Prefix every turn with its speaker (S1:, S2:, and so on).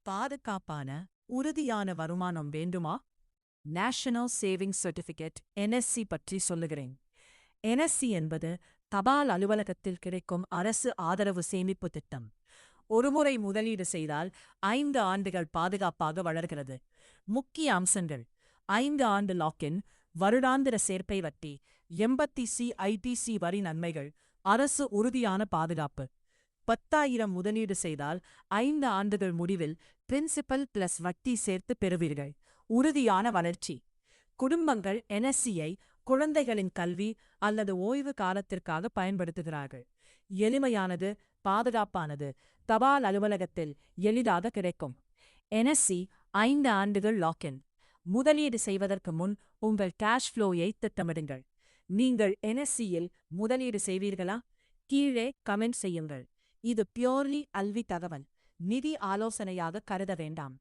S1: பாதுகாப்பான உறுதியான வருமானம் வேண்டுமா? நேஷனல் சேவிங்ஸ் சர்டிஃபிகேட் NSC பற்றி சொல்லுகிறேன். NSC என்பது தபால் அலுவலகத்தில் கிடைக்கும் அரசு ஆதரவு சேமிப்பு திட்டம். ஒருமுறை முதலீடு செய்தால் 5 ஆண்டுகள் பாதுகாப்பாக வளர்கிறது. முக்கிய அம்சங்கள்: 5 ஆண்டு லாக்கின், வருடாந்திர சேர்ப்பை வட்டி, 80C ITC வரி நன்மைகள், அரசு உறுதியான பாதுகாப்பு. 10,000 முதலீடு செய்தால் 5 ஆண்டுகள் முடிவில் பிரின்சிபல் பிளஸ் வட்டி சேர்த்து பெறுவீர்கள். உறுதியான வளர்ச்சி. குடும்பங்கள் NSC-ஐ குழந்தைகளின் கல்வி அல்லது ஓய்வு காலத்திற்காக பயன்படுத்துகிறார்கள். எளிமையானது, பாதுகாப்பானது, தபால் அலுவலகத்தில் எளிதாக கிடைக்கும். NSC 5 ஆண்டுகள் லாக்கின். முதலீடு செய்வதற்கு முன் உங்கள் கேஷ் ஃப்ளோயை திட்டமிடுங்கள். நீங்கள் NSC-யில் முதலீடு செய்வீர்களா? கீழே கமெண்ட் செய்யுங்கள். இது பியோர்லி கல்வி தகவல், நிதி ஆலோசனையாக கருத வேண்டாம்.